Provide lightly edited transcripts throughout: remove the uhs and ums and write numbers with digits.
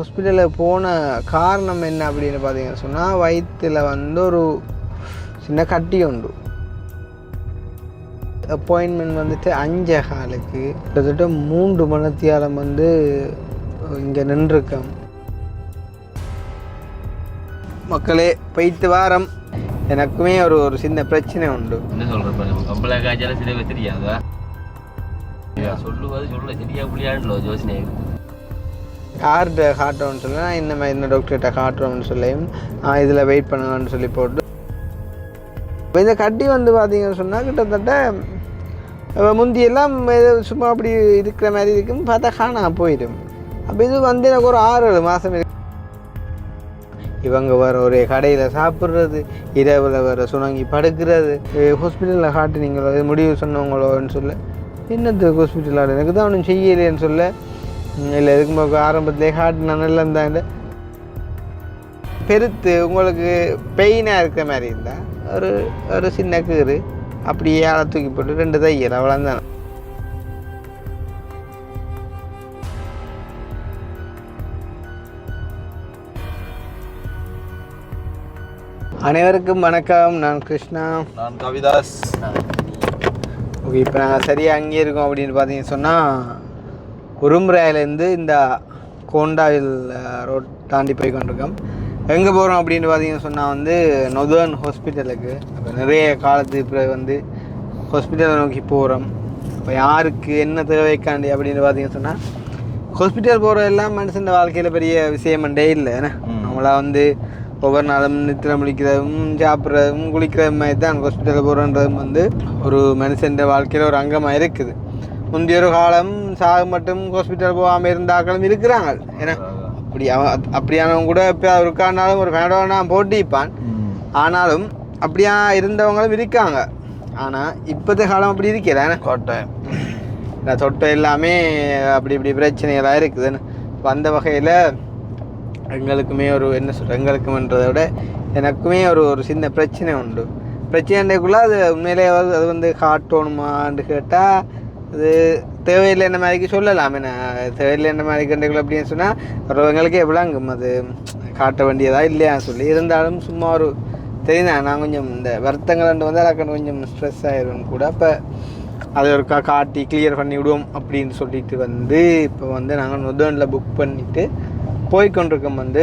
ஹாஸ்பிட்டலில் போன காரணம் என்ன அப்படின்னு பார்த்தீங்கன்னு சொன்னால், வயிற்றில் வந்து ஒரு சின்ன கட்டி உண்டு. அப்பாயின்மெண்ட் வந்துட்டு 5:15 கிட்டத்தட்ட 3 மணித்தியாலம் வந்து இங்கே நின்றுருக்கேன். மக்களே போயிட்டு வாரம். எனக்குமே ஒரு சின்ன பிரச்சனை உண்டு. என்ன சொல்கிறேன், கம்பளை காய்ச்சலாம் சரியாக தெரியாதா? சொல்லுவது சொல்ல சரியா புள்ளியாண்டோ யோசனை. யார்கிட்ட காட்டுறோன்னு சொல்ல, நான் இந்த மாதிரி இந்த டாக்டர்கிட்ட காட்டுறோம்னு சொல்லியும் இதில் வெயிட் பண்ணுங்கன்னு சொல்லி போட்டு, இப்போ இந்த கட்டி வந்து பார்த்தீங்கன்னு சொன்னால் கிட்டத்தட்ட முந்தியெல்லாம் சும்மா அப்படி இருக்கிற மாதிரி இருக்கும், பார்த்தா காணா போயிடும். அப்போ இது வந்து எனக்கு ஒரு 6-7 மாதம் இருக்கு. இவங்க வர ஒரே கடையில் சாப்பிட்றது, இரவில் வர சுணங்கி படுக்கிறது. ஹாஸ்பிட்டலில் காட்டுனீங்களோ இது முடிவு சொன்னவங்களோன்னு சொல்ல, என்னது ஹாஸ்பிட்டல் எனக்கு தான் ஒன்றும் செய்யலேன்னு சொல்ல, இல்லை இதுக்கு ஆரம்பத்திலே காட்டுனா நல்லா இருந்தாங்க. பெருத்து உங்களுக்கு பெயினாக இருக்கிற மாதிரி இருந்தால் ஒரு சின்ன கீறு அப்படியே ஆளை தூக்கி போட்டு 2 தையல் அவ்வளோதான். அனைவருக்கும் வணக்கம். நான் கிருஷ்ணா. நான் கவிதாஸ். ஓகே, இப்போ நாங்கள் சரியாக அங்கே இருக்கோம் அப்படின்னு பார்த்தீங்கன்னு சொன்னால், உரும்புராயிலேருந்து இந்த கோண்டாவில் ரோட் தாண்டி போய் கொண்டிருக்கோம். எங்கே போகிறோம் அப்படின்னு பார்த்தீங்கன்னு சொன்னால் வந்து நொதர்ன் ஹாஸ்பிட்டலுக்கு. இப்போ நிறைய காலத்துக்கு பிறகு வந்து ஹாஸ்பிட்டலை நோக்கி போகிறோம். இப்போ யாருக்கு என்ன தேவைக்காண்டி அப்படின்னு பார்த்தீங்கன்னு சொன்னால், ஹாஸ்பிட்டல் போகிற எல்லாம் மனுஷன் வாழ்க்கையில் பெரிய விஷயமண்டே இல்லை. ஏன்னா நம்மளா வந்து ஒவ்வொரு நாளும் நித்திர முழிக்கிறதும் சாப்பிட்றதும் குளிக்கிறதும் மாதிரி தான் ஹாஸ்பிட்டலில் போகிறன்றதும் வந்து ஒரு மனுஷன் வாழ்க்கையில் ஒரு அங்கமாக இருக்குது. முந்தைய ஒரு காலம் சாகு மட்டும் ஹாஸ்பிட்டல் போகாமல் இருந்தாக்களும் இருக்கிறாங்க. ஏன்னா அப்படியானவங்க கூட இப்போ இருக்கானாலும் ஒரு ஃபேடோனா போட்டிப்பான். ஆனாலும் அப்படியா இருந்தவங்களும் இருக்காங்க. ஆனால் இப்போத்த காலம் அப்படி இருக்கல. ஏன்னா தொட்டை எல்லாமே அப்படி இப்படி பிரச்சனைகளாக இருக்குதுன்னு. அந்த வகையில் எங்களுக்குமே ஒரு என்ன சொல்கிறேன், எங்களுக்குன்றதை விட எனக்குமே ஒரு சின்ன பிரச்சனை உண்டு. பிரச்சனைக்குள்ளே அது உண்மையிலே அது வந்து காட்டணுமான்னு கேட்டால் அது தேவையில்லை என்ன மாதிரிக்கு சொல்லலாம். என்ன தேவையில்லை என்ன மாதிரி கண்டுகள் அப்படின்னு சொன்னால் ஒருவங்களுக்கே எவ்வளோங்கும் அது காட்ட வேண்டியதா இல்லையா சொல்லி. இருந்தாலும் சும்மா ஒரு தெரியுதான், நான் கொஞ்சம் இந்த வருத்தங்கள் வந்து எனக்கு கொஞ்சம் ஸ்ட்ரெஸ் ஆயிடும் கூட. அப்போ அதை ஒரு காட்டி கிளியர் பண்ணி விடுவோம் அப்படின்னு சொல்லிட்டு வந்து இப்போ வந்து நாங்கள் நொதர்னில் புக் பண்ணிவிட்டு போய்கொண்டிருக்கோம். வந்து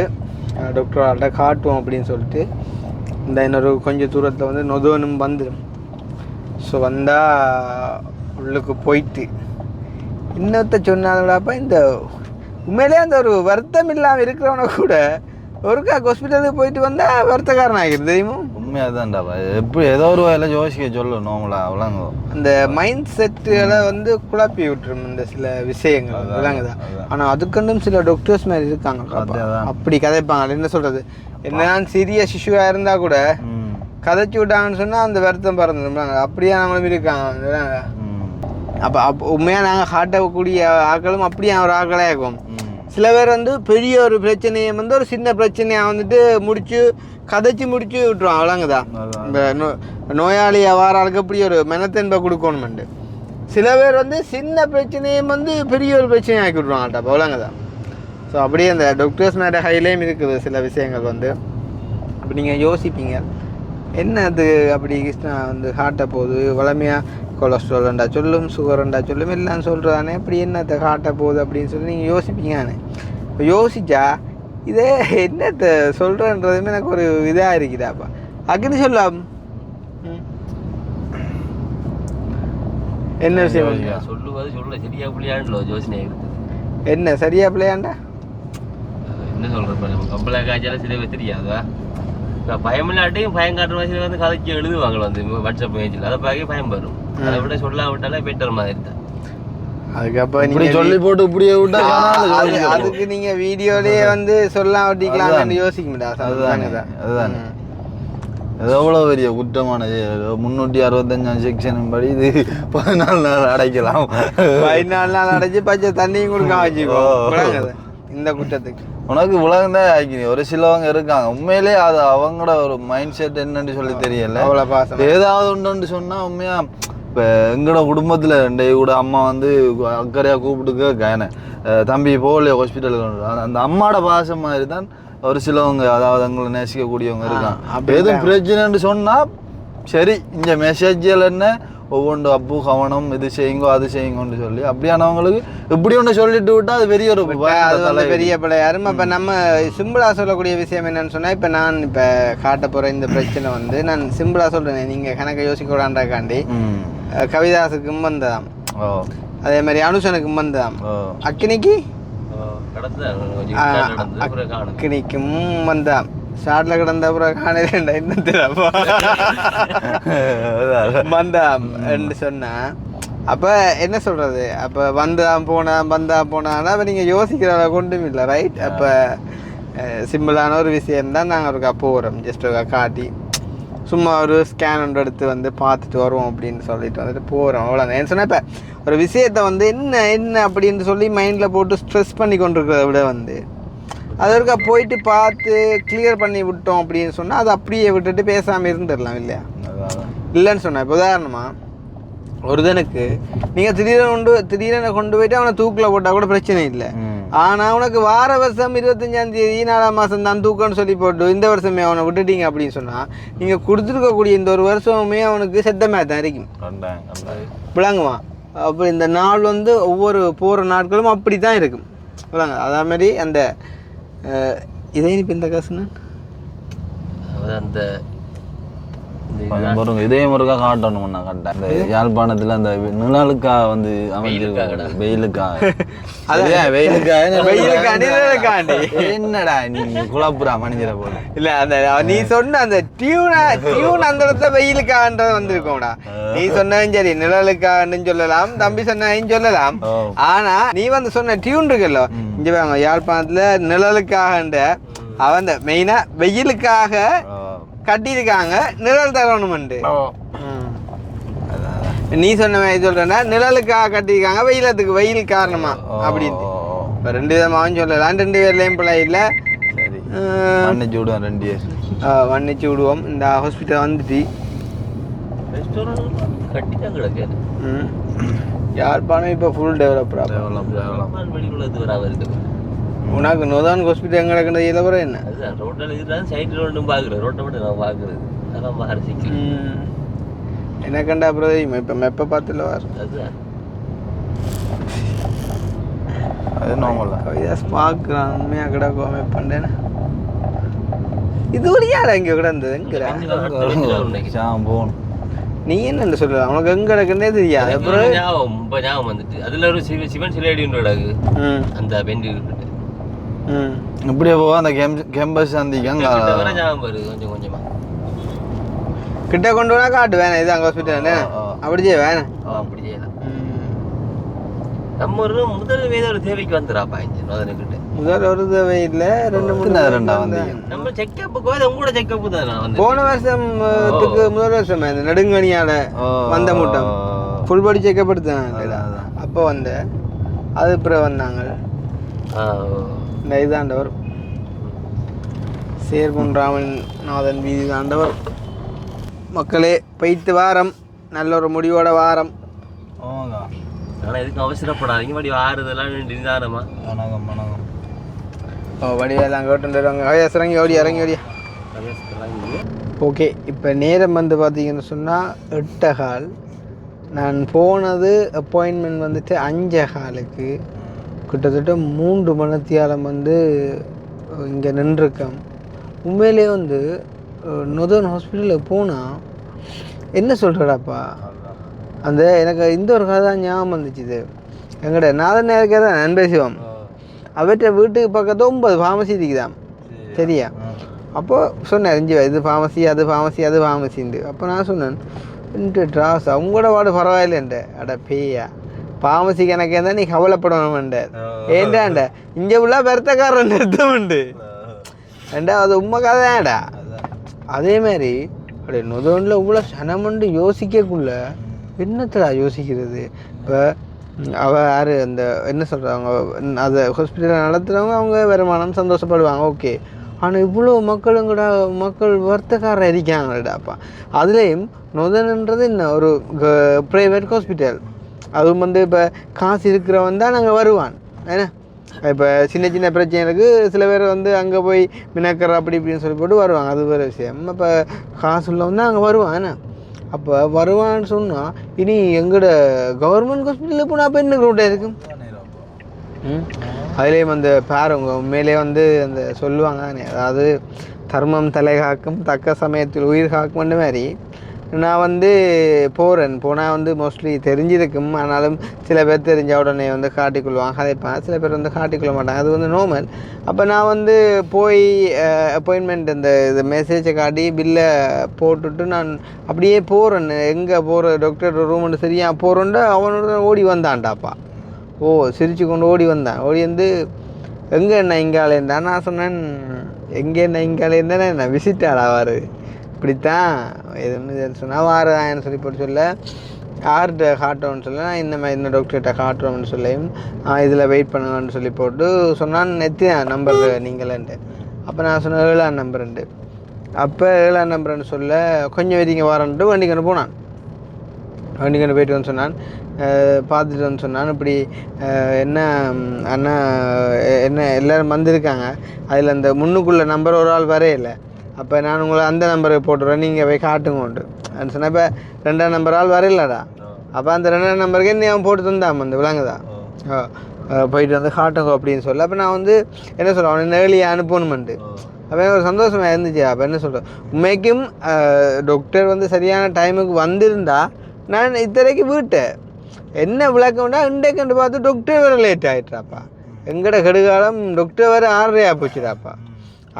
டாக்டர்கிட்ட காட்டுவோம் அப்படின்னு சொல்லிட்டு இந்த இன்னொரு கொஞ்சம் தூரத்தில் வந்து நொதர்னும் வந்துடும். ஸோ வந்தால் உள்ளுக்கு போயிட்டு இன்னொருத்த சொன்னாங்களாப்பா, இந்த உண்மையிலே அந்த ஒரு வருத்தம் இல்லாமல் இருக்கிறவனை கூட ஒருக்கா ஹாஸ்பிட்டலுக்கு போயிட்டு வந்தால் வருத்தக்காரன் ஆகிடுது. தெரியுமோ? உண்மையாக தான்டா. எப்படி ஏதோ ஒரு வேலை யோசிக்க சொல்லு நோமலா அவ்வளோங்க. அந்த மைண்ட் செட்டுகளை வந்து குழப்பி விட்டுரும் இந்த சில விஷயங்கள் விளங்குதா. ஆனால் அதுக்கண்டும் சில டாக்டர்ஸ் மாதிரி இருக்காங்க, அப்படி கதைப்பாங்க. என்ன சொல்கிறது, என்னதான் சீரியஸ் இஷ்யூவாக இருந்தால் கூட கதைச்சி விட்டாங்கன்னு சொன்னால் அந்த வருத்தம் பறந்துடும்லாங்க. அப்படியே நம்மளும் இருக்காங்க. அப்போ உண்மையாக நாங்கள் காட்டக்கூடிய ஆக்களும் அப்படியே ஒரு ஆக்களாக இருக்கும். சில பேர் வந்து பெரிய ஒரு பிரச்சனையை வந்து ஒரு சின்ன பிரச்சனையாக வந்துட்டு கதைச்சி முடிச்சு விட்டுருவோம். அவ்வளோங்கதான். இந்த நோயாளி வாராளுக்கு அப்படி ஒரு மெனத்தென்பை கொடுக்கணுமெண்டு. சில பேர் வந்து சின்ன பிரச்சனையை வந்து பெரிய ஒரு பிரச்சனையை ஆக்கி விட்ருவாங்கட்டா. அவ்வளோங்கதான். ஸோ அப்படியே அந்த டாக்டர்ஸ் மேலே ஹைலையும் இருக்குது சில விஷயங்கள் வந்து. அப்படி நீங்கள் யோசிப்பீங்க, என்ன அது அப்படி கிருஷ்ணா வந்து காட்ட போகுது, வளமையாக கொலஸ்ட்ரால்ண்டா சொல்லும், சுகர்ண்டா சொல்லும், எல்லாம் சொல்கிறானே, அப்படி என்னத்தை காட்ட போகுது அப்படின்னு சொல்லி நீங்கள் யோசிப்பீங்கன்னு. இப்போ யோசிச்சா இதே என்னத்தை சொல்கிறன்றதுமே எனக்கு ஒரு இதாக இருக்குதாப்பா. அக்னி சொல்லலாம். என்ன விஷயம் சொல்லுவது சொல்ல சரியா பிள்ளையாண்டோ யோசனை இருக்குது. என்ன சரியா பிள்ளையாண்டா? என்ன சொல்கிறேன், கம்பளை காய்ச்சலாம் சரியாக தெரியாதா? பயமில்லாட்டையும் பயம் காட்டுற வயசுல வந்து கதைச்சி எழுதுவாங்க வந்து வாட்ஸ்அப் பேஜில். அதை பார்க்க பயம் வரும். அதை விட சொல்லாம விட்டாலே பெட்டர் மாதிரி தான். அதுக்கப்புறம் இப்படி சொல்லி போட்டு இப்படியே விட்டா அதுக்கு நீங்க வீடியோலயே வந்து சொல்லாம் விட்டிக்கலாம் யோசிக்க முடியாது. அதுதானே எவ்வளோ பெரிய குற்றமானது. 365 செக்ஷன் படி இது 14 நாள் அடைக்கலாம். 14 நாள் அடைச்சு பச்சை தண்ணியும் கொடுக்க வச்சுக்கோ இந்த குற்றத்துக்கு. உனக்கு உலகம்தான் ஆகிக்கிறீங்க. ஒரு சிலவங்க இருக்காங்க உண்மையிலே அது அவங்களோட ஒரு மைண்ட் செட் என்னன்னு சொல்லி தெரியல. ஏதாவது ஒன்று சொன்னா உண்மையா இப்போ எங்களோட குடும்பத்தில் ரெண்டே கூட அம்மா வந்து அக்கறையாக கூப்பிட்டுக்க கேன தம்பி போகலையே ஹாஸ்பிட்டலுக்கு அந்த அம்மாவோட பாசம் மாதிரி தான் ஒரு சிலவங்க அதாவது அவங்களை நேசிக்கக்கூடியவங்க இருக்காங்க. எதுவும் பிரச்சனைன்னு சொன்னால் சரி இந்த மெசேஜில் என்ன ஒவ்வொன்று அப்பு கவனம் இது செய்யுங்கோ அது செய்யுங்கன்னு சொல்லி அப்படியானவங்களுக்கு இப்படி ஒன்று சொல்லிட்டு விட்டா அது பெரிய ஒரு அது வந்து பெரிய பிள்ளையாரும். இப்போ நம்ம சிம்பிளாக சொல்லக்கூடிய விஷயம் என்னன்னு சொன்னால், இப்போ நான் இப்போ காட்ட போகிற இந்த பிரச்சனை வந்து நான் சிம்பிளாக சொல்கிறேன், நீங்கள் கணக்கை யோசிக்க விடாண்டாக்காண்டி கவிதாசுக்கும் வந்ததாம், அதே மாதிரி அனுஷனுக்கும் வந்ததாம், அக்கினிக்கு அக்கினிக்கும் வந்ததாம், ஷார்ட்ல கிடந்த அப்புறம் காணல இன்னும் வந்தாம் என்று சொன்னா. அப்போ என்ன சொல்கிறது, அப்போ வந்தான் போனான்னா அப்போ நீங்கள் யோசிக்கிறத கொண்டும் இல்லை, ரைட்? அப்போ சிம்பிளான ஒரு விஷயம்தான் நாங்கள் ஒரு போகிறோம், ஜஸ்ட் ஒரு காட்டி சும்மா ஒரு ஸ்கேன் ஒன்று எடுத்து வந்து பார்த்துட்டு வருவோம் அப்படின்னு சொல்லிட்டு வந்துட்டு போகிறோம், அவ்வளோதான். என்ன சொன்னால் இப்போ ஒரு விஷயத்தை வந்து என்ன அப்படின்னு சொல்லி மைண்டில் போட்டு ஸ்ட்ரெஸ் பண்ணி கொண்டிருக்கிறத விட வந்து அதற்கா போயிட்டு பார்த்து கிளியர் பண்ணி விட்டோம் அப்படின்னு சொன்னால் அது அப்படியே விட்டுட்டு பேசாமல் இருந்துடலாம் இல்லையா? இல்லைன்னு சொன்னேன். இப்போ உதாரணமாக ஒருதனுக்கு நீங்கள் திடீரென கொண்டு போயிட்டு அவனை தூக்கில் போட்டால் கூட பிரச்சனை இல்லை. ஆனால் அவனுக்கு வார வருஷம் 25ஆம் தேதி 4ஆம் மாதம் தான் தூக்கம்னு சொல்லி போட்டு இந்த வருஷமே அவனை விட்டுட்டீங்க அப்படின்னு சொன்னால் நீங்கள் கொடுத்துருக்கக்கூடிய இந்த ஒரு வருஷமுமே அவனுக்கு செத்தமே தான் இருக்கும், விளங்குவான். அப்போ இந்த நாள் வந்து ஒவ்வொரு போகிற நாட்களும் அப்படி தான் இருக்கும், விளங்க. அதே மாதிரி அந்த இதே இப்போ இந்த காசுன்னு அந்த இதே முருகா காட்டணும்னா கரெக்டாக இந்த யாழ்ப்பாணத்தில் அந்த நிழலுக்கா வந்து அமைஞ்சிருக்காங்க வெயிலுக்காக என்னடா நீ குழப்புறா மனிதரை போல இல்லை. அந்த நீ சொன்ன அந்த டியூன் அந்த இடத்துல வெயிலுக்காகன்றது வந்திருக்கோம்டா. நீ சொன்னதும் சரி நிழலுக்காகன்னு சொல்லலாம், தம்பி சொன்னதையும் சொல்லலாம். ஆனா நீ வந்து சொன்ன டியூன் இருக்குல்ல, இங்க வாங்க யாழ்ப்பாணத்துல நிழலுக்காக அவன் மெயினா வெயிலுக்காக கட்டியிருக்காங்க, நிழல் தரணுமெண்டு. நீ சொன்ன மாதிரி சொல்றேன்னா நிழலுக்காக கட்டியிருக்காங்க, வெயில் காரணமா அப்படின்னு. இப்போ 2 விதமாகவும் சொல்லலாம், 2 பேர்லையும் பிள்ளை இல்லை. சரி, வண்ணிச்சு விடுவோம் 2 இயர்ஸ் வண்ணிச்சு விடுவோம். இந்த ஹாஸ்பிட்டல் வந்துட்டு யாழ்ப்பாணம் இப்போ ஃபுல் டெவலப்டா. உனக்கு நோதான் ஹாஸ்பிட்டல் எங்கே கிடக்குறது இதில் கூட என்ன ரோட்டில் இதுதான் சைட்டில் ஒன்றும் பார்க்குறேன், ரோட்டை மட்டும் நான் பார்க்குறது அதான் மாறிச்சிக்கு என்ன கண்டா அப்புறம் இப்போ மெப்பை பார்த்துல வரும். அதுதான் அது நார்மல் தான். கவிதாஸ் பார்க்குறான் உண்மையாக கிடக்கும் மெப்பண்டேன்னு. இது ஒரு யார் அங்கே கிடந்ததுங்கிற போகணும். நீ என்ன சொல்ற, அவனுக்கு எங்க கிடக்குன்னே தெரியாது. அப்புறம் ஞாபகம் வந்துட்டு அதுல ஒரு சிவன் சிலையடி கிடக்கு அந்த பெண்டி இப்படியே போக அந்த கேம்பஸ் சந்திக்காங்க கொஞ்சம் கொஞ்சமா கிட்ட கொண்டு வர காட்டு வேணாம். இது அங்கே ஹாஸ்பிட்டல் அப்படி செய்ய வேணாம், அப்படி செய்யலாம். நம்ம ஒரு முதல் ஒரு தேவைக்கு வந்துடாப்பா கிட்ட முதல் ஒரு தேவை இல்லை, 2 நம்ம செக்கப்புக்கு உங்களோட செக்கப்பு தான் போன வருஷத்துக்கு முதல் வருஷம் இந்த நெடுங்கணியால வந்த மூட்டம் ஃபுல் பாடி செக்கப் எடுத்தாங்க. அப்போ வந்து அது அப்புறம் வந்தாங்க இந்த இதாண்டவர் சேர்பொன் ராமநாதன் வீதி தாண்டவர். மக்களே போயிட்டு வாரம், நல்ல ஒரு முடிவோட வாரம். ஆனால் எதுக்கும் அவசரப்படாதீங்க, வடி ஆறுதெல்லாம் நிதானமா வடிவெல்லாம் கேட்டு இறங்கி ஓடியா. ஓகே, இப்போ நேரம் வந்து பார்த்தீங்கன்னு சொன்னால் 8:15. நான் போனது அப்பாயின்மெண்ட் வந்துட்டு 5:15. கிட்டத்தட்ட 3 மணித்தியாலம் வந்து இங்கே நின்றுருக்கேன். உண்மையிலே வந்து நொதர்ன் ஹாஸ்பிட்டலில் போனால் என்ன சொல்கிறடாப்பா, அந்த எனக்கு இந்த ஒரு கதை தான் ஞாபகம் வந்துச்சு. இது எங்கட நாதன் நேரக்கே தான் நண்பேசிவம் அவற்றை வீட்டுக்கு பக்கத்து 9 ஃபார்மசி இருக்குதான் சரியா. அப்போது சொன்னேன் இது ஃபார்மசி அது ஃபார்மசி அது ஃபார்மசின்ட்டு. அப்போ நான் சொன்னேன் ட்ராஸ் அவங்களோட வார்டு பரவாயில்லைன்ட்ட. அட பேயா ஃபார்மசி கணக்கே இருந்தால் நீ கவலைப்படணும்ண்ட. ஏண்டாண்ட இங்கே ஃபுல்லாக பெருத்தக்காரன் நிறுத்தமுண்டு ஏண்டா, அது உண்மை கதையாடா. அதேமாதிரி அப்படி நொதோனில் இவ்வளோ சனமுண்டு யோசிக்கக்குள்ள என்னத்தடா யோசிக்கிறது. இப்போ யார் அந்த என்ன சொல்கிறாங்க, அதை ஹாஸ்பிட்டலில் நடத்துகிறவங்க அவங்க வருமானம் சந்தோஷப்படுவாங்க. ஓகே, ஆனால் இவ்வளோ மக்கள் வர்த்தக்காரர் இருக்காங்கடாப்பா. அதுலேயும் நொதன்ன்றது என்ன ஒரு ப்ரைவேட் ஹாஸ்பிட்டல். அதுவும் வந்து இப்போ காசு இருக்கிறவன் தான் அங்கே வருவான். ஏன்னா இப்போ சின்ன பிரச்சனைகளுக்கு சில பேர் வந்து அங்கே போய் மினக்கர் அப்படி இப்படின்னு சொல்லி போட்டு வருவாங்க. அது வேறு விஷயம். இப்போ காசு உள்ளவன் தான் அங்கே வருவான். ஏன்னா அப்போ வருவான்னு சொன்னால் இனி எங்களோட கவர்மெண்ட் ஹாஸ்பிட்டலில் போனால் அப்போ என்ன க்ரௌட்டாக இருக்கும். அதுலேயும் அந்த பாருங்க உண்மையிலே வந்து அந்த சொல்லுவாங்க தானே, அதாவது தர்மம் தலை காக்கும் தக்க சமயத்தில் உயிர் காக்கும்ன்ற மாதிரி. நான் வந்து போனால் வந்து மோஸ்ட்லி தெரிஞ்சிருக்கும். ஆனாலும் சில பேர் தெரிஞ்ச உடனே வந்து காட்டிக்கொள்வாங்க, கதைப்பாங்க. சில பேர் வந்து காட்டிக்கொள்ள மாட்டாங்க. அது வந்து நார்மல். அப்போ நான் வந்து போய் அப்பாயின்மெண்ட் இந்த மெசேஜை காட்டி பில்லை போட்டுட்டு நான் அப்படியே போகிறேன். எங்கே போகிற டாக்டர் ரூம்னு சரியாக போகிறோன்ட்டு அவனோட ஓடி வந்தான்டாப்பா. சிரிச்சு கொண்டு ஓடி வந்தான். ஓடி வந்து எங்கே என்ன இங்காலேருந்தா? நான் சொன்னேன் எங்கே என்ன இங்காலேருந்தா நான் விசிட் ஆவார் இப்படித்தான் எதுன்னு சொன்னால் வாரதான்னு சொல்லி போட்டு சொல்ல யார்கிட்ட காட்டுறோன்னு சொல்ல நான் இந்த மாதிரி இந்த டாக்டர்கிட்ட காட்டுறோம்னு சொல்லியும் இதில் வெயிட் பண்ணுங்கன்னு சொல்லி போட்டு சொன்னான். எத்தனை நம்பர் நீங்களேன்ட்டு. அப்போ நான் சொன்னேன் 7ஆம் நம்பருன்ட்டு. அப்போ 7ஆம் நம்பருன்னு சொல்ல கொஞ்சம் வெறிங்க வரன்ட்டு வண்டிக்கொண்டு போனான். வண்டிக்கொண்டு போயிட்டு வந்து சொன்னான், பார்த்துட்டு வந்து சொன்னான், இப்படி என்ன அண்ணா என்ன எல்லோரும் வந்திருக்காங்க, அதில் அந்த முன்னுக்குள்ளே நம்பர் ஒரு ஆள் வரையில்லை. அப்போ நான் உங்களை அந்த நம்பருக்கு போட்டுருவேன், நீங்கள் போய் காட்டுங்கோண்டு அப்படின்னு சொன்னேன். இப்போ 2ஆம் நம்பர் ஆள் வரையில்லடா. அப்போ அந்த 2ஆம் நம்பருக்கு என்ன அவன் போட்டு தந்தான் வந்து விளங்குதா. போயிட்டு வந்து காட்டுங்க அப்படின்னு சொல்ல. அப்போ நான் வந்து என்ன சொல்கிறேன், அவனை நேர்லியாக அனுப்பணுமெண்டு. அப்போ ஒரு சந்தோஷமாக இருந்துச்சு. அப்போ என்ன சொல்கிறேன், உண்மைக்கும் டாக்டர் வந்து சரியான டைமுக்கு வந்திருந்தா நான் இத்தனைக்கு வீட்டேன் என்ன விளக்கம்டா. இன்றைக்கு கண்டு பார்த்து டாக்டர் வேறு லேட் ஆகிட்டுறாப்பா. எங்கட கெடுகாலம் டாக்டர் வேறு 6:30 போச்சுடாப்பா.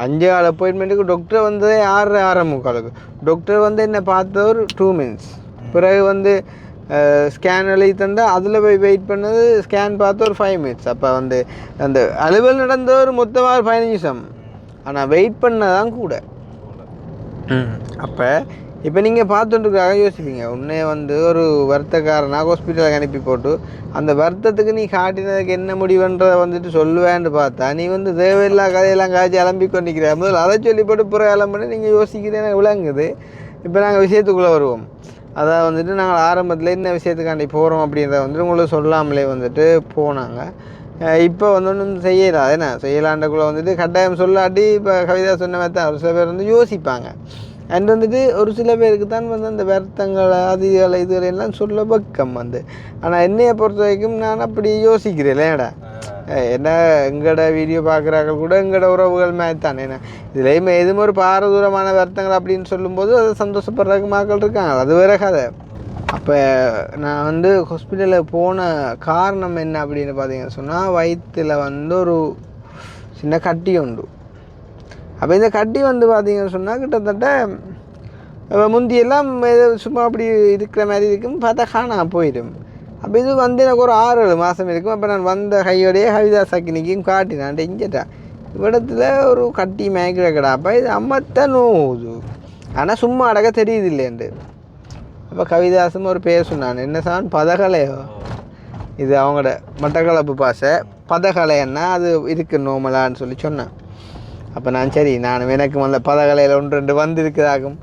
5 ஆள் அப்பாயின்மெண்ட்டுக்கு டாக்டர் வந்ததே 6:45. டாக்டர் வந்து என்ன பார்த்த ஒரு 2 minutes. பிறகு வந்து ஸ்கேன் எழுதி தந்தால் அதில் போய் வெயிட் பண்ணது ஸ்கேன் பார்த்து ஒரு 5 minutes. அப்போ வந்து அந்த அலுவல் நடந்த ஒரு மொத்தமாக 15 நிமிஷம். ஆனால் வெயிட் பண்ணதான் கூட. அப்போ இப்போ நீங்கள் பார்த்துட்டுருக்காக யோசிப்பீங்க, உன்னே வந்து ஒரு வருத்தக்காரனாக ஹாஸ்பிட்டலுக்கு அனுப்பி போட்டு அந்த வருத்தத்துக்கு நீ காட்டினதுக்கு என்ன முடிவுன்றதை வந்துட்டு சொல்லுவேன்னு பார்த்தா நீ வந்து தேவையில்லா கதையெல்லாம் காய்ச்சி அலம்பி கொண்டிருக்கிற. முதல்ல அதை சொல்லி போட்டு புற அலம்புன்னு நீங்கள் யோசிக்கிறேன்னு விளங்குது. இப்போ நாங்கள் விஷயத்துக்குள்ளே வருவோம். அதான் வந்துட்டு நாங்கள் ஆரம்பத்தில் என்ன விஷயத்துக்காண்டி போகிறோம் அப்படின்றத வந்துட்டு உங்களுக்கு சொல்லாமலே வந்துட்டு போனாங்க. இப்போ வந்து ஒன்றும் செய்யலாம், என்ன செய்யலான்றக்குள்ளே வந்துட்டு கட்டாயம் சொல்லாட்டி இப்போ கவிதா சொன்ன மாதிரி தான் ஒரு சில பேர் வந்து யோசிப்பாங்க. அண்ட் வந்துட்டு ஒரு சில பேருக்கு தான் வந்து அந்த வருத்தங்களை இதுகளை எல்லாம் சொல்ல பக்கம் வந்து. ஆனால் என்னையை பொறுத்த வரைக்கும் நான் அப்படி யோசிக்கிறேன் இல்லையாடா. என்ன எங்களோட வீடியோ பார்க்குறாங்க கூட எங்களோட உறவுகள் மாதிரி தானே. ஏன்னா இதுலேயுமே எதுவும் ஒரு பாரதூரமான வருத்தங்கள் அப்படின்னு சொல்லும்போது அதை சந்தோஷப்படுறதுக்கு மக்கள் இருக்காங்க, அது வேற கதை. அப்போ நான் வந்து ஹாஸ்பிட்டலில் போன காரணம் என்ன அப்படின்னு பார்த்தீங்கன்னு சொன்னால், வயிற்றில் வந்து ஒரு சின்ன கட்டி உண்டு. அப்போ இந்த கட்டி வந்து பார்த்தீங்கன்னு சொன்னால் கிட்டத்தட்ட முந்தியெல்லாம் சும்மா அப்படி இருக்கிற மாதிரி இருக்கும், பார்த்தா காணா போயிடும். அப்போ இது வந்து எனக்கு ஒரு 6-7 மாதம் இருக்கும். அப்போ நான் வந்த கையோடையே கவிதா சக்கினிக்கும் காட்டினான், இங்கேட்டா இவ்விடத்தில் ஒரு கட்டி மயக்கிற கடா. அப்போ இது அம்மத்தான் நோவுது, ஆனால் சும்மா அடக்க தெரியுது இல்லைன்ட்டு. அப்போ கவிதாசும் ஒரு பேர் சொன்னான், என்ன சான் பதகலையோ, இது அவங்களோட மட்டக்களப்பு பாசை, பதகலைன்னா அது இருக்குது நோமலான்னு சொல்லி சொன்னான். அப்போ நான் சரி நான் எனக்கு வந்த பதகலையில் 1-2 வந்துருக்குதாகும்,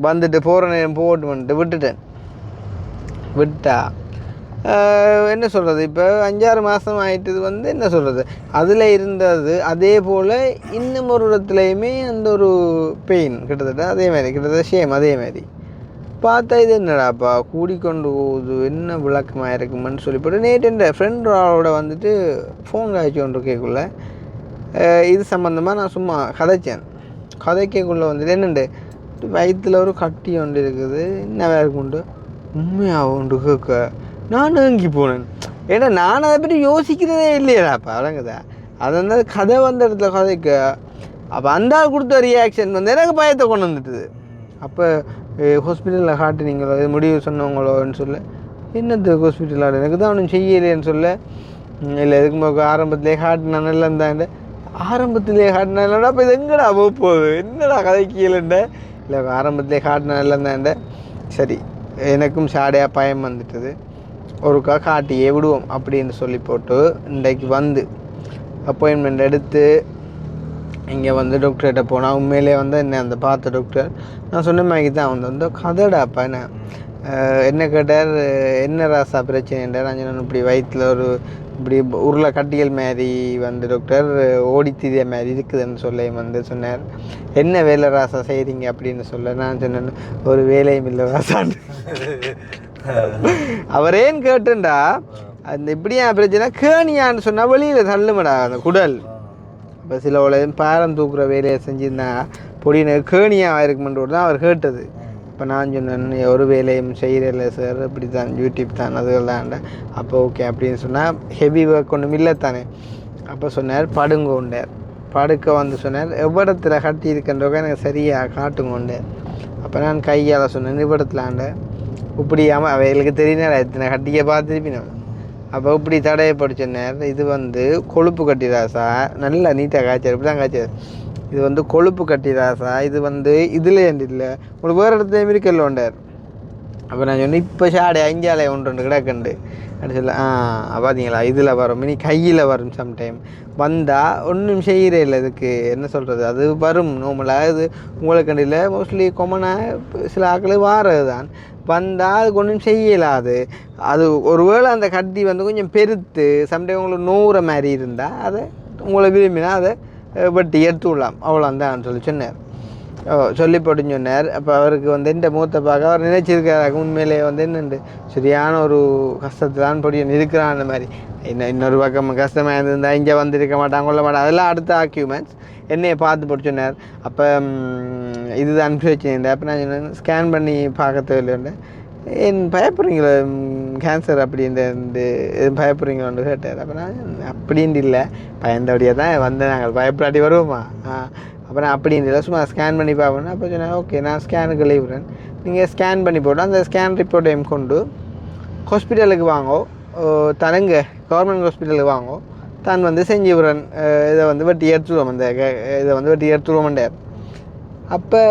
வந்துட்டு போகிற நேரம் போட்டு விட்டுட்டேன். விட்டா என்ன சொல்கிறது, இப்போ 5-6 மாதம் ஆகிட்டது வந்து என்ன சொல்கிறது, அதில் இருந்தது அதே போல் இன்னும் ஒரு இடத்துலையுமே அந்த ஒரு பெயின் கிட்டத்தட்ட அதே மாதிரி, கிட்டத்தட்ட சேம் அதே மாதிரி. பார்த்தா இது என்னடாப்பா கூடிக்கொண்டு போகுது, என்ன விளக்கமாக இருக்குமென்னு சொல்லி போட்டு நேற்று என் ஃப்ரெண்டோட வந்துட்டு ஃபோன் காய்ச்சி கொண்டு கேட்குள்ள இது சம்மந்தமாக நான் சும்மா கதைக்குள்ளே வந்துட்டு என்னண்டு வயிற்றில் ஒரு கட்டி ஒன்று இருக்குது, என்ன வேறு கொண்டு உண்மையாக ஒன்று கேட்க நான் ஏங்கி போனேன். ஏன்னா நான் அதை பற்றி யோசிக்கிறதே இல்லையாடாப்பா, வழங்குதா. அது வந்து கதை வந்த இடத்துல கதைக்க அப்போ அந்த ஆள் கொடுத்த ரியாக்ஷன் வந்து எனக்கு பயத்தை கொண்டு வந்துட்டுது. அப்போ ஹாஸ்பிட்டலில் காட்டுனீங்களோ இது முடிவு சொன்னவங்களோன்னு சொல்ல, என்னது ஹாஸ்பிட்டலில் எனக்கு தான் ஒன்றும் செய்யலேன்னு சொல்ல, இல்லை இதுக்கு ஆரம்பத்திலே காட்டினா நல்லா இருந்தாண்ட, ஆரம்பத்திலே காட்டினா இல்லைடா அப்போ இது எங்கடா போகுது, என்னடா கதைக்கு இல்லைண்ட, இல்லை ஆரம்பத்திலே காட்டினா நல்லா இருந்தாண்ட. சரி எனக்கும் சாடையாக பயம் வந்துட்டுது, ஒருக்கா காட்டியே விடுவோம் அப்படின்னு சொல்லி போட்டு இன்றைக்கு வந்து அப்பாயின்மெண்ட் எடுத்து இங்கே வந்து டாக்டர்கிட்ட போனால் உண்மையிலே வந்து என்ன அந்த பார்த்த டாக்டர் நான் சொன்ன மாதிரி தான் வந்து கதைடாப்பா என்ன கேட்டார், என்ன ராசா பிரச்சனைன்றார். நான் சொன்னேன் இப்படி வயிற்றில் ஒரு இப்படி உருளை கட்டியல் மாதிரி வந்து டாக்டர் ஓடித்திரிய மாதிரி இருக்குதுன்னு சொல்ல வந்து சொன்னார். என்ன வேலை ராசா செய்கிறீங்க அப்படின்னு சொல்ல நான் சொன்னேன் ஒரு வேலையும் இல்லை ராசான்னு. அவரேன்னு கேட்டுண்டா அந்த இப்படியா பிரச்சனை கேணியான்னு சொன்னால் வெளியில் தள்ளுமடா அந்த குடல். இப்போ சில உலகம் பாரம் தூக்குற வேலையை செஞ்சுருந்தா பொடியின கேணியாக இருக்குமென்று தான் அவர் கேட்டது. இப்போ நான் சொன்னேன் ஒரு வேலையும் செய்கிறதில்ல சார், இப்படி தான் யூடியூப் தான் அதுகள்தான்டா. அப்போ ஓகே அப்படின்னு சொன்னால் ஹெவி ஒர்க் ஒன்றும் இல்லை தானே. அப்போ சொன்னார் படுங்கோண்டார். படுக்க வந்து சொன்னார் எவ்விடத்தில் கட்டி இருக்கின்றவங்க எனக்கு சரியாக காட்டுங்கோண்டார். அப்போ நான் கையால் சொன்னேன் இவ்விடத்துலாண்ட இப்படியாமல் அவைகளுக்கு தெரியினார் எத்தனை கட்டிக்க பார்த்துருப்பினோம். அப்போ இப்படி தடையை படிச்சோன்னார். இது வந்து கொழுப்பு கட்டிடாசா, நல்லா நீட்டாக காய்ச்சார், இப்படி தான் காய்ச்சார். இது வந்து கொழுப்பு கட்டிடாசா, இது வந்து இதில் இல்லை உங்களுக்கு வேறு இடத்துல இருக்கல்லோண்டார். அப்போ நான் சொன்னேன் இப்போ ஷாடை 5 ஆலை 1 கிடக்குண்டு அப்படி சொல்ல. பார்த்தீங்களா இதில் வரும், இனி கையில் வரும். சம்டைம் வந்தால் ஒன்றும் செய்கிறே இல்லை, இதுக்கு என்ன சொல்கிறது, அது வரும் நார்மலாக. இது உங்களுக்கு கண்டியில் மோஸ்ட்லி கொமனாக சில ஆக்கள் வாரது தான் வந்தால் அதுக்கு ஒன்றும் செய்யலாது. அது ஒருவேளை அந்த கட்டி வந்து கொஞ்சம் பெருத்து சம்டைம் உங்களுக்கு நூற மாதிரி இருந்தால் அதை உங்களை விரும்பினா அதை வெட்டி எடுத்து விடலாம், அவ்வளோந்தான் சொல்லி சொன்னார். சொல்லி போட்டுன்னு சொன்னார். அப்போ அவருக்கு வந்து இந்த மூத்த பார்க்க அவர் நினைச்சிருக்காரு உண்மையிலே வந்து என்னண்டு சரியான ஒரு கஷ்டத்திலான் பொடியன் இருக்கிறான். அந்த மாதிரி இன்னொரு பக்கம் கஷ்டமாக இருந்திருந்தால் இங்கே வந்திருக்க மாட்டாங்க கொள்ள மாட்டாங்க, அதெல்லாம் அடுத்த ஆக்யூமெண்ட்ஸ் என்னையை பார்த்து போட்டு சொன்னார். அப்போ இது அனுப்பி வச்சுருந்தேன். அப்போ நான் சொன்னேன் ஸ்கேன் பண்ணி பார்க்க தேவையில்லை, என் பயப்படுறீங்களா கேன்சர் அப்படின்ற எதுவும் பயப்படுறீங்களான்னு கேட்டார். அப்போ நான் அப்படின்ட்டு இல்லை பயந்தபடியாக தான் வந்து நாங்கள் பயப்படாட்டி வருவோமா. அப்புறம் அப்படின்னு இல்லை சும்மா ஸ்கேன் பண்ணி பார்ப்போன்னா. அப்போ சொன்னேன் ஓகே நான் ஸ்கேனுக்கு லீவுறேன், நீங்கள் ஸ்கேன் பண்ணி போட்டு அந்த ஸ்கேன் ரிப்போர்ட்டையும் கொண்டு ஹாஸ்பிட்டலுக்கு வாங்கோ, தனங்க கவர்மெண்ட் ஹாஸ்பிட்டலுக்கு வாங்கோ, தான் வந்து செஞ்சு விடுறேன், இதை வந்து வெட்டி எடுத்துருவோம், அந்த இதை வந்து வெட்டி எடுத்துருவோம்ண்டார். அப்போ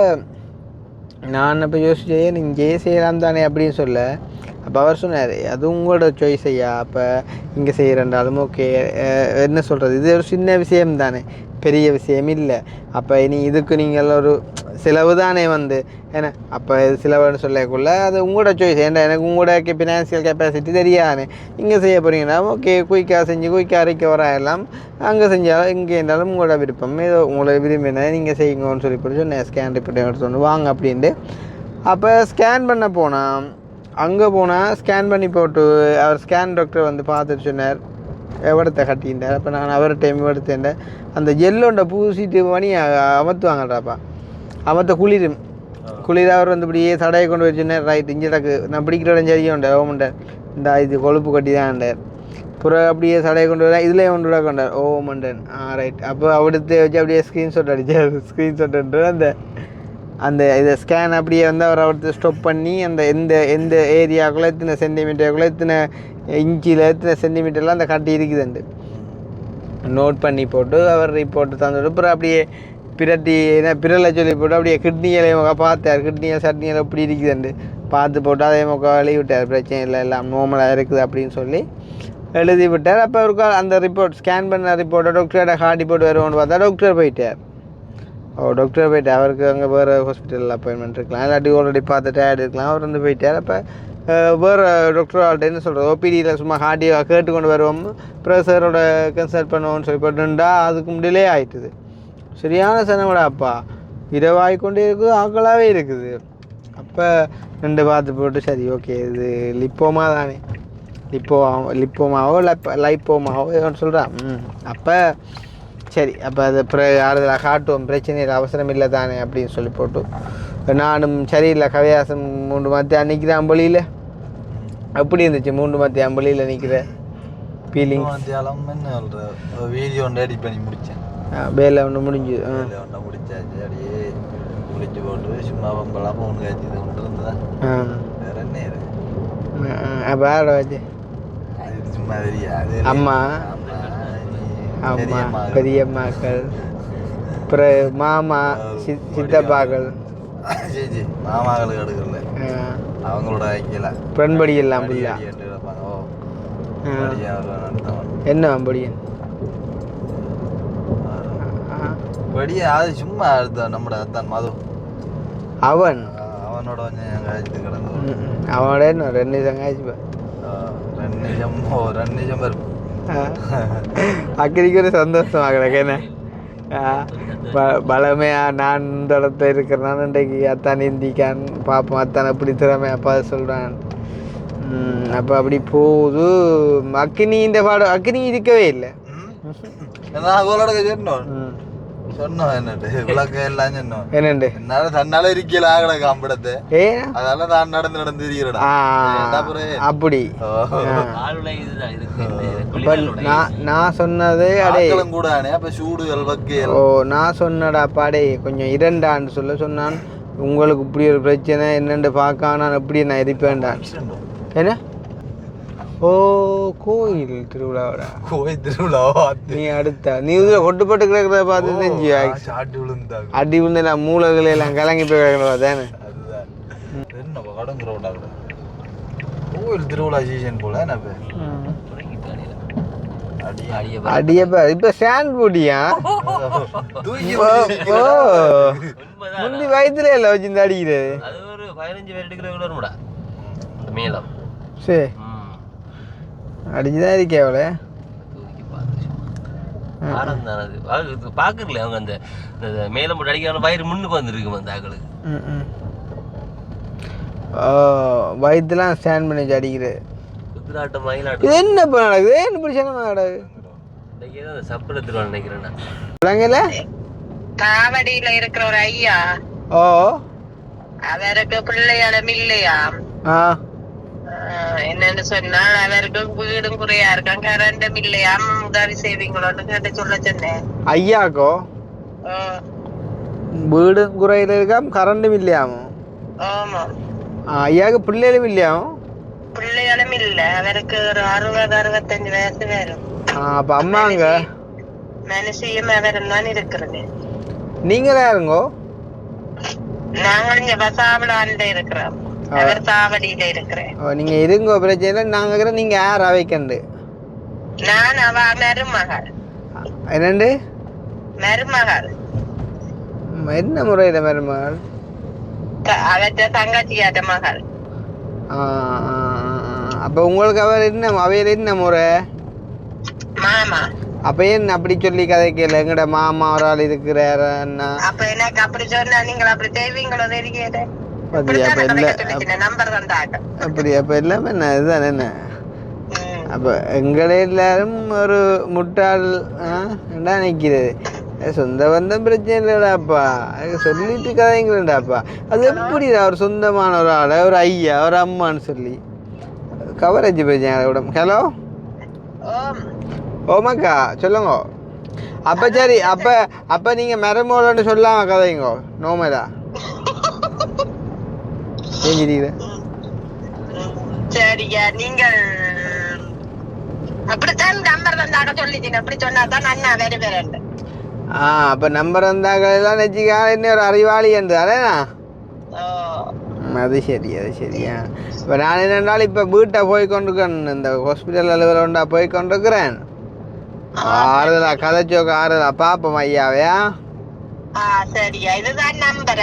நான் இப்போ யோசிச்சே நீங்கள் செய்யலாம் தானே அப்படின்னு சொல்ல. அப்போ அவர் சொன்னார் அது உங்களோட சாய்ஸ் ஐயா, அப்போ இங்கே செய்கிறேன்றாலும் ஓகே, என்ன சொல்கிறது, இது ஒரு சின்ன விஷயம் தானே, பெரிய விஷயம் இல்லை. அப்போ இனி இதுக்கு நீங்கள் ஒரு செலவு தானே வந்து ஏன்னா அப்போ இது செலவுன்னு சொல்லக்குள்ள அது உங்களோட சாய்ஸ். ஏன்டா எனக்கு உங்களோட ஃபினான்சியல் கெப்பாசிட்டி தெரியாதுனே. இங்கே செய்ய போகிறீங்கன்னா ஓகே குயிக்காக செஞ்சு குயிக்காக ரிக்கவர் ஆகலாம், அங்கே செஞ்சாலும் இங்கே இருந்தாலும் உங்களோட விருப்பம், ஏதோ உங்களோட விரும்பினா நீங்கள் செய்யுங்கன்னு சொல்லி போட்டு சொன்னேன். ஸ்கேன் ரிப்போர்ட் எடுத்துகிட்டு வாங்க அப்படின்ட்டு. அப்போ ஸ்கேன் பண்ண போனால் அங்கே போனால் ஸ்கேன் பண்ணி போட்டு அவர் ஸ்கேன் டாக்டர் வந்து பார்த்துட்டு சொன்னார் எவ்வளத்தை கட்டின்றார். அப்போ நான் அவர் டைம் எடுத்தேன் அந்த ஜெல்லோண்ட பூசிட்டு பண்ணி அமர்த்துவாங்கடாப்பா, அமர்த்த குளிர் அவர் வந்து இப்படியே தடையை கொண்டு வச்சுருந்தார். ரைட் இஞ்சடக்கு நான் பிடிக்கிற இடம் சரியோண்ட ஓமண்டார் இந்த இது கொழுப்பு கட்டி தான்ண்டார். அப்புறம் அப்படியே தடையை கொண்டு வர இதில் கொண்டு விட கொண்டார் ஓமண்டன். ரைட் அப்போ அவடுத்து வச்சு அப்படியே ஸ்க்ரீன்ஷாட் அடித்தார். ஸ்க்ரீன்ஷாட் அந்த அந்த இதை ஸ்கேன் அப்படியே வந்து அவர் அவர்த்து ஸ்டாப் பண்ணி அந்த எந்த ஏரியாவுக்குள்ளே எத்தனை சென்டிமீட்டருக்குள்ளே எத்தனை இன்ச்சில் எத்தனை சென்டிமீட்டர்லாம் அந்த கட்டி இருக்குதுண்டு நோட் பண்ணி போட்டு அவர் ரிப்போர்ட்டு தந்துவிட்டு அப்புறம் அப்படியே பிரட்டி பிரலை சொல்லி போட்டு அப்படியே கிட்னிகளை பார்த்தார். கிட்னியை சட்னியில் எப்படி இருக்குதுண்டு பார்த்து போட்டு அதே எழுதி விட்டார். பிரச்சனை இல்லை, எல்லாம் நார்மலாக இருக்குது அப்படின்னு சொல்லி எழுதி விட்டார். அப்போ அவருக்கு அந்த ரிப்போர்ட் ஸ்கேன் பண்ண ரிப்போர்ட்டை டாக்டரோட ஹார்ட் ரிப்போர்ட் வருவோன்னு பார்த்தா டாக்டர் போயிட்டார். டாக்டர் போயிட்டார். அவருக்கு அங்கே வேறு ஹாஸ்பிட்டலில் அப்பாயின்மெண்ட் இருக்கலாம், இல்லாட்டி ஆல்ரெடி பார்த்து டயர்ட் இருக்கலாம். அவர் வந்து போயிட்டார். அப்போ வேறு டாக்டர் என்ன சொல்கிறது ஓபிடியில் சும்மா ஹார்டியை கேட்டுக்கொண்டு வருவோம், ப்ரெஷரோட கன்சல்ட் பண்ணுவோம்னு சொல்லி போட்டுண்டா அதுக்கு டிலே ஆகிட்டுது. சரியான சனவிட அப்பா இரவாகிக்கொண்டே இருக்குது, ஆக்களாகவே இருக்குது. அப்போ ரெண்டு பார்த்து போட்டு சரி ஓகே இது லிப்போமா தானே, லிப்போமாவோ லைப்போமாவோ எதுன்னு சொல்கிறான். அப்போ சரி அப்போ அது ஆறுதலாக காட்டுவோம், பிரச்சனை இல்லை, அவசரம் இல்லை தானே அப்படின்னு சொல்லி போட்டு நானும் சரியில்லை கவியாசம் 3 மத்திய நிற்கிறேன் அம்பளியில். அப்படி இருந்துச்சு 3 மத்திய அம்பளியில் நிற்கிற ஃபீலிங். வீடியோ ஒன்று எடிட் பண்ணி முடித்தேன், வேலை ஒன்று முடிஞ்சு முடிச்சாச்சு. அப்படியே முடிச்சு போட்டு சும்மா பம்பலாம் ஃபோன் காய்ச்சி இது கொண்டு இருந்தேன். வேற என்ன அப்போ ஆட வச்சு சும்மா தெரியாது அம்மா அம்மா பெரியம்மாக்கள் அப்புறம் மாமா சித்தப்பாக்கள் மாமாக்களுக்கு எடுக்கல அவங்களோட ஐக்கியல ஃப்ரெண்ட்படி எல்லாம் என்ன படியன் வெடிய அது சும்மா எடுத்தான் நம்மட அத்தான் மது அவனோட கொஞ்சம் காய்ச்சி கிடந்து அவனோட என்ன 2 நிமிஷம் காய்ச்சிப்பேன் 2 நிமிஷம் வரும் அக்கறைக்கு ஒரு சந்தோஷமாக கிடக்கு என்ன பலமையா நான் இந்த இடத்துல இருக்கிறேன் இன்றைக்கு அத்தான் இந்திக்கான் பார்ப்போம் அத்தான் அப்படி திறமை அப்பா சொல்கிறான் அப்போ அப்படி போகுது அக்கினி இந்த பாடம் அக்கினி இருக்கவே இல்லை சொன்னோம் என்னட்டு விளக்க எல்லாம் சொன்னோம் என்னண்டு என்னால தன்னால இருக்கல ஆகல காம்படத்தை அதனால தான் நடந்து இருக்கிறடா அப்படி நான் சொன்னது அடையலும் கூட அப்ப சூடுகள் வக்கையல் நான் சொன்னடா பாடே கொஞ்சம் 2 ஆண்டு சொன்னான் உங்களுக்கு இப்படி ஒரு பிரச்சனை என்னென்று பார்க்க நான் எப்படி நான் இருப்பேன்டான் என்ன ஓ கோயில் திருவிழாவோட கோயில் திருவிழாவோ நீ அடுத்த நீ இதில் கொட்டுப்பட்டு கிடக்கிறத பார்த்து தெரிஞ்சு அடி விழுந்த மூளைகளை எல்லாம் கலங்கி போய் கிடக்கிறதா தானே என்ன கடங்குறோட கோயில் திருவிழா சீசன் போல என்ன அடியப்பா இப்ப ஸ்டாண்ட் போட்டியா முந்தி வயதுல இல்ல வச்சு அடிக்கிறது அது ஒரு 15 வருடத்துக்கு வரும்டா மேலம் சரி அடிச்சுதான் இருக்கே அவளை பாக்குறல அவங்க அந்த மேலம் போட்டு அடிக்கிற வயிறு முன்னுக்கு வந்துருக்கு அந்த ஆக்களுக்கு வயிற்றுலாம் ஸ்டாண்ட் பண்ணி வச்சு அடிக்கிறது குதிராட்டம் மயிலாட்டம் இது என்ன இப்போ நடக்குது என்ன பிரச்சனை நடக்குது இன்னைக்கு ஏதோ சப்பர திருவாள் நினைக்கிறேன் விளங்கல காவடியில இருக்கிற ஒரு ஐயா ஓ அவருக்கு பிள்ளையாளம் இல்லையா என்னன்னு சொன்னால் அவருக்கு வீடும் குறையா இருக்கான் கரண்டும் இல்லையாம் உதவி செய்வீங்களோன்னு கேட்டு சொல்ல சொன்னேன் ஐயாக்கோ வீடும் குறையில இருக்கா கரண்டும் இல்லையாமோ ஆமா ஐயாவுக்கு பிள்ளைகளும் இல்லையாமோ பிள்ளைகளும் இல்ல அவருக்கு ஒரு 60-65 வயசு வரும் அப்ப அம்மாங்க மனசியும் அவரும் தான் இருக்கிறது நீங்களா இருங்கோ நாங்கள் இங்க பசாவடான்ல இருக்கிறோம் அவர் சாவடியில இருக்கிறேன் நீங்க இருங்கோ பிரச்சனை நாங்க இருக்கிறோம் நீங்க யார் அவைக்கண்டு நான் அவ மருமகள் என்னண்டு மருமகள் என்ன முறையில மருமகள் அவற்ற தங்கச்சியாட்ட மகள் அப்ப உங்களுக்கு அவர் என்ன அவையில என்ன முறை மாமா அப்ப ஏன் அப்படி சொல்லி கதைக்கல எங்கட மாமா ஒரு ஆள் இருக்கிறாரு அப்ப எனக்கு அப்படி சொன்னா நீங்கள் அப்படி செய்வீங்களோ தெரியாது அப்படி அப்ப எல்லாமே என்ன இதுதானே என்ன அப்ப எங்களை எல்லாரும் ஒரு முட்டாள் நினைக்கிறது சொந்த பந்தம் பிரச்சனை இல்லடாப்பா சொல்லிட்டு கதைங்களேடாப்பா அது எப்படி ஒரு சொந்தமான ஒரு ஆளை ஒரு ஐயா ஒரு அம்மான்னு சொல்லி கவரேஜ் பிரச்சனை விட ஹலோ ஓமாக்கா சொல்லுங்க அப்ப சரி அப்ப நீங்க மரமோலன்னு சொல்லாம கதைங்க நோமதா சரியா நீங்கள் அப்படித்தான் நம்பர் வந்தாக சொல்லிட்டீங்க அப்படி சொன்னாதான் அண்ணா வேறு வேறு அப்ப நம்பர் வந்தாக எல்லாம் நினைச்சிக்கா என்ன ஒரு அறிவாளி என்று அதேனா அது சரி அது சரியா இப்ப நான் என்னென்றாலும் இப்ப வீட்டை போய் கொண்டிருக்கேன் இந்த ஹாஸ்பிட்டல் அலுவலண்டா போய் கொண்டிருக்கிறேன் ஆறுதலா கதைச்சோக்க ஆறுதலா பாப்போம் ஐயாவையா சரியா இதுதான் நம்பர்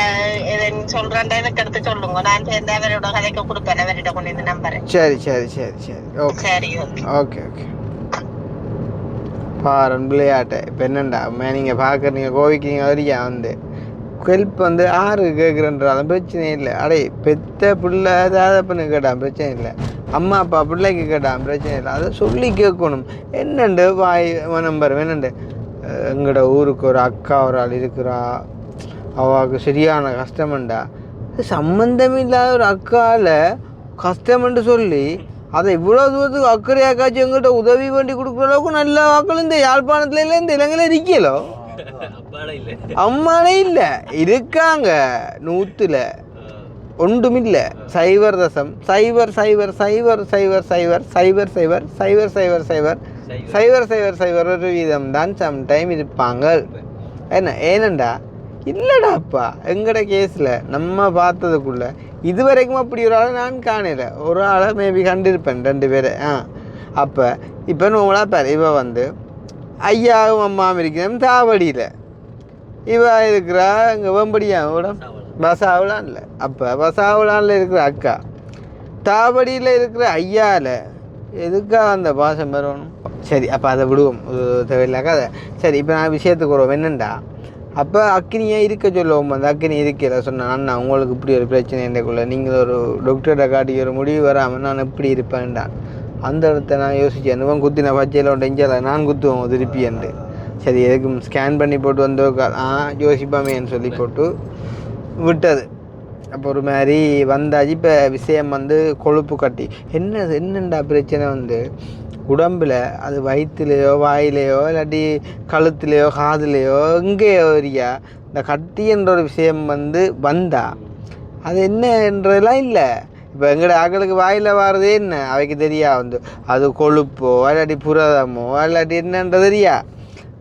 சொல்றேன் எடுத்து சொல்லுங்க நான் சேர்ந்து அவரோட கதைக்கு கொடுப்பேன் அவர்கிட்ட கொண்டு இந்த நம்பர் சரி சரி சரி சரி ஓகே சரி ஓகே ஓகே பாருன் விளையாட்டை இப்போ என்னண்டா நீங்கள் பார்க்குறீங்க கோவிக்கிறீங்க வரியா வந்து ஹெல்ப் வந்து ஆறு கேட்குறன்றாலும் பிரச்சனை இல்லை அடே பெத்த பிள்ளை ஏதாவது பண்ணு கேட்டான் பிரச்சனை இல்லை அம்மா அப்பா பிள்ளைக்கு கேட்டான் பிரச்சனை இல்லை அதை சொல்லி கேட்கணும் என்னண்டு வாய் நம்பர் என்னண்டு எங்களோட ஊருக்கு ஒரு அக்கா ஒரு ஆள் இருக்கிறா அவளுக்கு சரியான கஷ்டமண்டா சம்மந்தம் இல்லாத ஒரு அக்காவில் கஷ்டம்னு சொல்லி அதை இவ்வளோ தூரத்துக்கு அக்கறையாக்காச்சும் எங்கிட்ட உதவி பண்ணி கொடுக்குற அளவுக்கு நல்ல வாக்கள் இந்த யாழ்ப்பாணத்துல இல்லை இந்த இலங்கையில் இருக்கலோ அம்மானே இல்லை இருக்காங்க 100ல் ஒன்றுமில்லை 0.000000000000000 ஒரு வீதம் தான் சம்டைம் இருப்பாங்க என்ன ஏனண்டா இல்லைடாப்பா எங்கட கேஸில் நம்ம பார்த்ததுக்குள்ள இது வரைக்கும் அப்படி ஒரு ஆளை நான் காணல ஒரு ஆளை மேபி கண்டிருப்பேன் 2 பேரை அப்போ இப்போ நோங்களா பாரு இவ வந்து ஐயாவும் அம்மாவும் இருக்கிறோம் தாவடியில் இவ இருக்கிறா இங்கே வெம்படியா மேடம் பசாவலான் இல்லை அப்போ பசாவலானில் இருக்கிற அக்கா தாவடியில் இருக்கிற ஐயாவில் எதுக்காக அந்த பாசம் வரணும்? சரி அப்போ அதை விடுவோம் தேவையில்லை கதை. சரி இப்போ நான் விஷயத்துக்கு வருவோம். என்னண்டா அப்போ அக்கினியை இருக்க சொல்லுவோம். அந்த அக்கினி இருக்கல சொன்னேன் அண்ணா உங்களுக்கு இப்படி ஒரு பிரச்சனை என்னக்குள்ள நீங்கள் ஒரு டாக்டர்கிட்ட காட்டி ஒரு முடிவு வராமல் நான் எப்படி இருப்பேன்டான். அந்த இடத்த நான் யோசித்தேன். இவன் குத்தின பச்சையில் ஒன்று இஞ்சால நான் குத்துவோம் திருப்பியண்டு. சரி எதுக்கும் ஸ்கேன் பண்ணி போட்டு வந்தோக்கா யோசிப்பாமேன்னு சொல்லி போட்டு விட்டது. அப்போ ஒரு மாதிரி வந்தாச்சு. இப்போ விஷயம் கொழுப்பு கட்டி என்னண்டா பிரச்சனை உடம்பில் அது வயிற்றுலையோ வாயிலையோ இல்லாட்டி கழுத்துலையோ காதுலையோ எங்கேயோ இல்லையா இந்த கட்டின்ற ஒரு விஷயம் வந்தா அது என்னன்றதெல்லாம் இல்லை. இப்போ எங்கட ஆக்களுக்கு வாயில் வர்றதே என்ன அவைக்கு தெரியா அது கொழுப்போ இல்லாட்டி புரதமோ இல்லாட்டி என்னன்றது தெரியா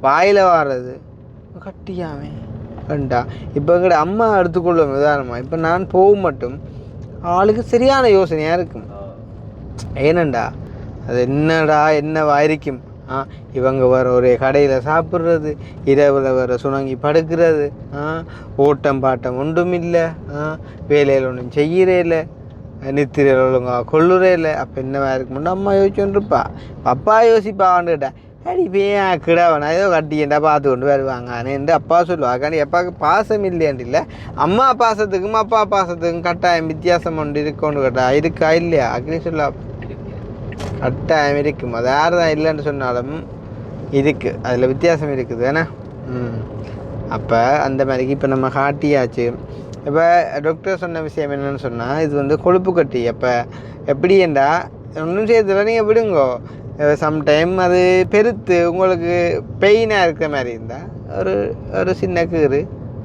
வாயில் வர்றது கட்டியாமே வேண்டா. இப்போ எங்கட அம்மா எடுத்துக்கொள்ளும் உதாரணமாக இப்போ நான் போக மட்டும் ஆளுக்கு சரியான யோசனையாக இருக்கும். ஏனண்டா அது என்னடா என்னவாயிருக்கும் இவங்க வர ஒரே கடையில் சாப்பிட்றது இரவில் வர சுணங்கி படுக்கிறது ஓட்டம் பாட்டம் ஒன்றும் இல்லை வேலையில் ஒன்றும் செய்கிறே இல்லை நித்திரையில் ஒழுங்காக கொள்ளுறே இல்லை. அப்போ என்னவா இருக்கும்னு அம்மா யோசிச்சுருப்பா. அப்பா யோசிப்பான்னு கேட்டா அடி பேன் கிடாவனா ஏதோ கட்டியண்டா பார்த்து கொண்டு வருவாங்கன்னு அப்பா சொல்லுவாங்க. எப்பாவுக்கு பாசம் இல்லையாண்டு இல்லை அம்மா பாசத்துக்கும் அப்பா பாசத்துக்கும் கட்டாயம் வித்தியாசம் ஒன்று இருக்குன்னு கேட்டா இருக்கா இல்லையா அக்னி சொல்ல கட்டாயம் இருக்கும். அது யார் தான் இல்லைன்னு சொன்னாலும் இருக்குது அதில் வித்தியாசம் இருக்குது ஏன்னா அப்போ அந்த மாதிரிக்கு இப்போ நம்ம காட்டியாச்சு. இப்போ டாக்டர் சொன்ன விஷயம் என்னென்னு சொன்னால் இது கொழுப்பு கட்டி. அப்போ எப்படின்னா ஒன்றும் செய்யறதில்ல நீங்கள் விடுங்கோ. சம்டைம் அது பெருத்து உங்களுக்கு பெயினாக இருக்கிற மாதிரி இருந்தால் ஒரு சின்ன கீறு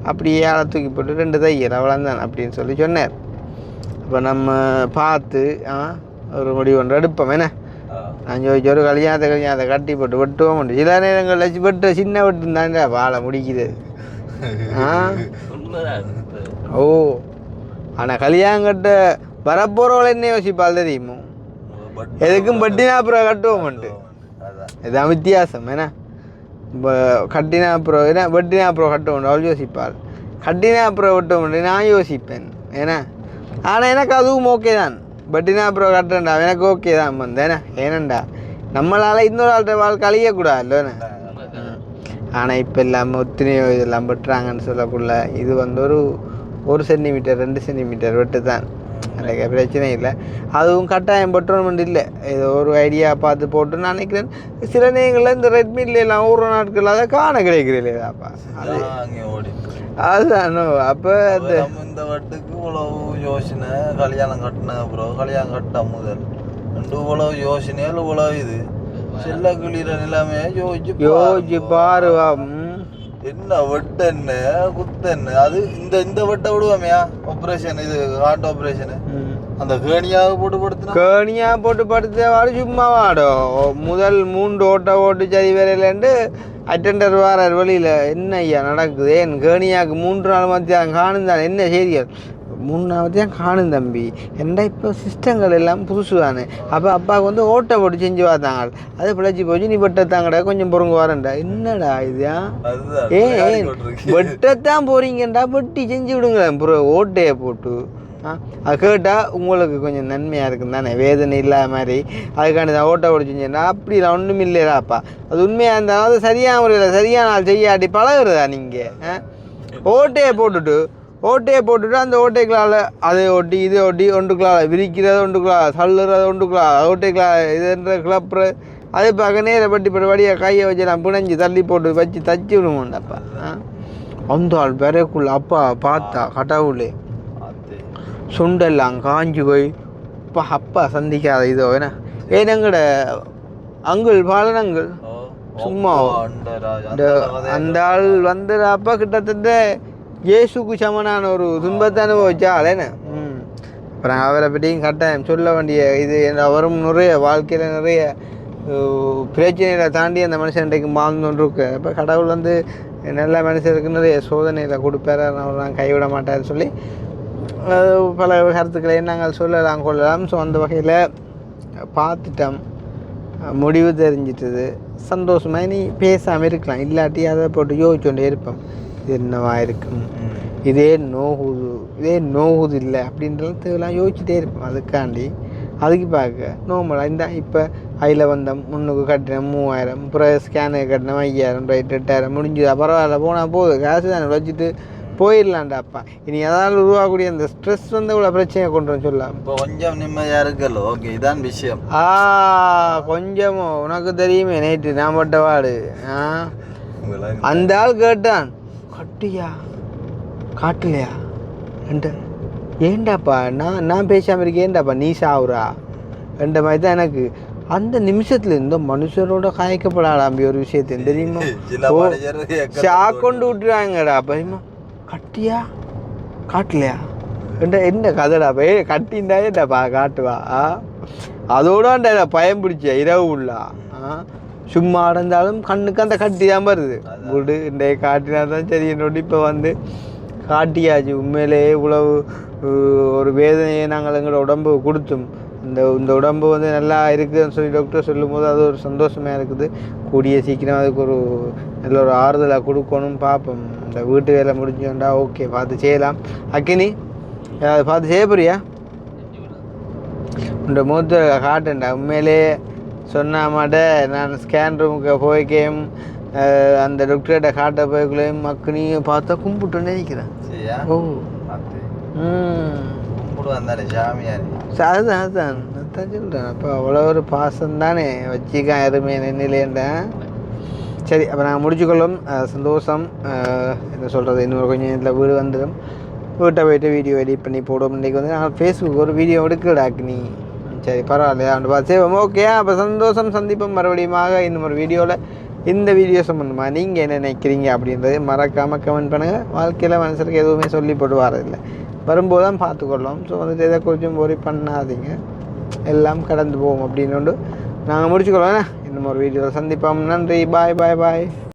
அப்படியே ஆளை தூக்கி போட்டு 2 தையல் அவ்வளோந்தான் அப்படின்னு சொல்லி சொன்னார். அப்போ நம்ம பார்த்து ஒரு முடிவு ஒன்று எடுப்போம். என்ன நான் ചോദിച്ചു ஒரு கல்யாணத்தை கட்டி போட்டு வெட்டுவோம் உண்டு. சில நேரங்களில் வெட்டு சின்ன வெட்டு தானே வாழை முடிக்குது. ஓ ஆனால் கல்யாணம் கட்ட வரப்போகிறவளை என்ன யோசிப்பால் தெரியுமோ எதுக்கும் பட்டினா அப்புறம் கட்டுவோம் உண்டு. இதுதான் வித்தியாசம். ஏன்னா இப்போ கட்டினா அப்புறம் ஏன்னா வெட்டினா அப்புறம் கட்டுவோம் அவள் யோசிப்பாள். கட்டினா அப்புறம் வெட்டுவோம் உண்டு நான் யோசிப்பேன். ஏன்னா ஆனால் எனக்கு அதுவும் ஓகே தான். பட்டினா அப்புறம் கட்டுறேன்டா எனக்கு ஓகே தான் ஏன்னா ஏனண்டா நம்மளால் இன்னொரு ஆள்கிட்ட வாழ்க்கை அழியக்கூடாது இல்லைண்ணே. ஆனால் இப்போ இல்லாமல் ஒத்தினையோ இதெல்லாம் வெட்டுறாங்கன்னு சொல்லக்குள்ள இது ஒரு சென்டிமீட்டர் 2 சென்டிமீட்டர் வெட்டு தான் எனக்கு பிரச்சனை இல்லை. அதுவும் கட்டாயம் பட்டோன்னு இல்லை. ஏதோ ஒரு ஐடியா பார்த்து போட்டு நான் நினைக்கிறேன். சில நேரங்களில் இந்த ரெட்மில எல்லாம் ஊற நாட்கள் அதை காண கிடைக்கிறேன்ப்பா அதுதான். அப்போ இந்த வட்டுக்கு இவ்வளவு யோசனை கல்யாணம் கட்டின அப்புறம் கல்யாணம் கட்ட முதல் இவ்வளவு யோசனையால் இவ்வளவு இது செல்ல கிளிற நிலைமையை யோசிச்சு பாருவா. என்ன வெட்டு என்ன குத்து என்ன அது இந்த வெட்டை விடுவோமையா ஆப்ரேஷன் இது ஹார்ட் ஆப்ரேஷனு அந்த கேணியாக போட்டு படுத்து சும்மா வாடும். முதல் 3 ஓட்டு சரி வரையிலேண்டு அட்டெண்டர் வாரார் வெளியில் என்ன ஐயா நடக்குது என் கேணியாவுக்கு 3 நாள் மத்தியானம் காணும் தான் என்ன செய்திகள் 3 நாள் மத்தியானம் காணும் தம்பி என்ன இப்போ சிஸ்டங்கள் எல்லாம் புதுசு தானே. அப்போ அப்பாவுக்கு ஓட்டை போட்டு செஞ்சு பார்த்தாங்க அது பிழைச்சி போச்சு நீ வெட்டத்தாங்கடா கொஞ்சம் பொறுங்க வரேன்டா என்னடா இதுதான் வெட்டத்தான் போறீங்கண்டா வெட்டி செஞ்சு விடுங்களேன் அப்புறம் ஓட்டையை போட்டு அது கேட்டால் உங்களுக்கு கொஞ்சம் நன்மையாக இருக்கும் தானே வேதனை இல்லாத மாதிரி அதுக்காண்டி தான் ஓட்டை போட்டு செஞ்சேன்னா அப்படிலாம் ஒன்றும் இல்லையாப்பா. அது உண்மையாக இருந்தாலும் அது சரியான முறையில் சரியான ஆள் செய்யாட்டி பழகுறதா நீங்கள் ஓட்டையை போட்டுட்டு அந்த ஓட்டைகளால் அதை ஒட்டி இதை ஒட்டி ஒன்றுக்களால் விரிக்கிறது ஒன்றுக்களால் தள்ளுறது ஒன்றுக்களால் ஓட்டைகளால் இதுன்ற கிளப்புற அதை பார்க்க நேர பட்டி வடியாக கையை வச்சு நான் பிணைஞ்சி தள்ளி போட்டு வச்சு தச்சு விடுவோம்டாப்பா. அந்த ஆள் பிறக்குள்ள அப்பா பார்த்தா கடவுளே சுண்டெல்லாம் காஞ்சி போய் அப்பா சந்திக்காத இதோ ஏன்னா ஏனங்கட அங்குள் பாலனங்கள் சும்மா அந்த ஆள் அப்பா கிட்டத்தட்ட இயேசுக்கு சமனான ஒரு துன்பத்தை அனுபவிச்சாள் என்ன. அப்புறம் அவரை பற்றியும் கட்டாயம் சொல்ல வேண்டிய இது அவரும் நிறைய வாழ்க்கையில் நிறைய பிரச்சனைகளை தாண்டி அந்த மனுஷன் இன்றைக்கு வாழ்ந்துன்னு இருக்கு. அப்போ கடவுள் நல்ல மனுஷருக்கு நிறைய சோதனையில் கொடுப்பார் அவர் நான் கைவிட மாட்டார்னு சொல்லி பல கருத்துக்களை நாங்கள் சொல்லலாம் கொள்ளலாம். ஸோ அந்த வகையில் பார்த்துட்டோம் முடிவு தெரிஞ்சிட்டது சந்தோஷமாக நீ பேசாமல் இருக்கலாம் இல்லாட்டி அதை போட்டு யோசிச்சுட்டே இருப்போம். இது என்னவா இருக்கும், இதே நோகுது இல்லை அப்படின்றதெல்லாம் யோசிச்சுட்டே இருப்போம். அதுக்கு பார்க்க நார்மலாக இந்த இப்போ அதில் வந்தோம், முன்னுக்கு கட்டினோம் 3000, அப்புறம் ஸ்கேனுக்கு கட்டினோம் 5000, ரைட் 8000 முடிஞ்சுதா, பரவாயில்ல போனால் போகுது, காசு தானே வச்சுட்டு போயிடலான்டாப்பா. இனி அதால் உருவாகக்கூடிய அந்த ஸ்ட்ரெஸ் வந்து இவ்வளோ பிரச்சனையை கொண்டு வந்து சொல்லலாம். இப்போ கொஞ்சம் நிம்மதியாக இருக்கല്ലോ. ஓகே, இதான் விஷயம். கொஞ்சமோ உனக்கு தெரியுமே நைட்டு நான் பட்ட வாடு. அந்த ஆள் கேட்டான், கட்டியா காட்டலையா ஏண்டாப்பா நான் பேசாமல் இருக்கேன், ஏண்டாப்பா நீ சாவுறா என்ற மாதிரி தான் எனக்கு அந்த நிமிஷத்துல இந்த மனுஷரோட காய்க்கப்படாதாம்பி ஒரு விஷயத்தையும் தெரியுமா. கொண்டு விட்டுறாங்கடா பயமா. கட்டியா காட்டலையா என்ன கதைடா கட்டின்டா ஏண்டாப்பா காட்டுவா. அதோட பயம் பிடிச்ச இரவு உள்ளா சும்மா அடைந்தாலும் கண்ணுக்கு அந்த கட்டி தான் வருது. விடு இன்றைய காட்டினா தான் சரி. என்னோட இப்போ வந்து காட்டியாச்சு. உண்மையிலேயே இவ்வளவு ஒரு வேதனையை நாங்கள் எங்களோட உடம்பு கொடுத்தோம். இந்த உடம்பு வந்து நல்லா இருக்குதுன்னு சொல்லி டாக்டர் சொல்லும் போது அது ஒரு சந்தோஷமாக இருக்குது. கூடிய சீக்கிரம் அதுக்கு ஒரு நல்ல ஒரு ஆறுதலாக கொடுக்கணும். பார்ப்போம். இந்த வீட்டு வேலை முடிஞ்சோண்டா ஓகே பார்த்து செய்யலாம். அக்கினி அதை பார்த்து செய்ய போறியா? உண்ட மூத்த காட்டுண்டா. உண்மையிலே சொன்ன மாட்ட நான் ஸ்கேன் ரூமுக்கு போய்க்கேன் அந்த டாக்டர்கிட்ட காட்ட போய்க்குள்ளேயும் மக்குனியை பார்த்தா கும்பிட்டுன்னு நினைக்கிறேன். ஓ அதுதான் சொல்கிறேன். அப்போ அவ்வளோ ஒரு பாசம் தானே வச்சுக்கான் எருமே நின்னிலேண்டேன். சரி, அப்போ நாங்கள் முடிச்சுக்கொள்ளும். சந்தோஷம். என்ன சொல்கிறது, இன்னொரு கொஞ்சம் நேரத்தில் வீடு வந்துடும். வீட்டை போய்ட்டு வீடியோ எடிட் பண்ணி போடுவோம். இன்றைக்கி வந்து நாங்கள் ஃபேஸ்புக் ஒரு வீடியோ எடுக்கடாக்கு நீ. சரி பரவாயில்லையா அவன் பார்த்து ஓகே. அப்போ சந்தோஷம். சந்திப்போம் மறுபடியுமாக இன்னும் ஒரு வீடியோவில். இந்த வீடியோ சம்மந்தமாக நீங்கள் என்ன நினைக்கிறீங்க அப்படின்றது மறக்காமல் கமெண்ட் பண்ணுங்கள். வாழ்க்கையில் மனுஷருக்கு எதுவுமே சொல்லி போட்டு வரதில்லை, வரும்போது தான் பார்த்துக்கொள்ளோம். ஸோ வந்துட்டு எதை கொஞ்சம் ஒரி பண்ணாதீங்க, எல்லாம் கடந்து போவோம் அப்படின்னு நாங்கள் முடிச்சுக்கொள்வோம். இன்னும் ஒரு வீடியோவில் சந்திப்போம். நன்றி. பாய் பாய் பாய்.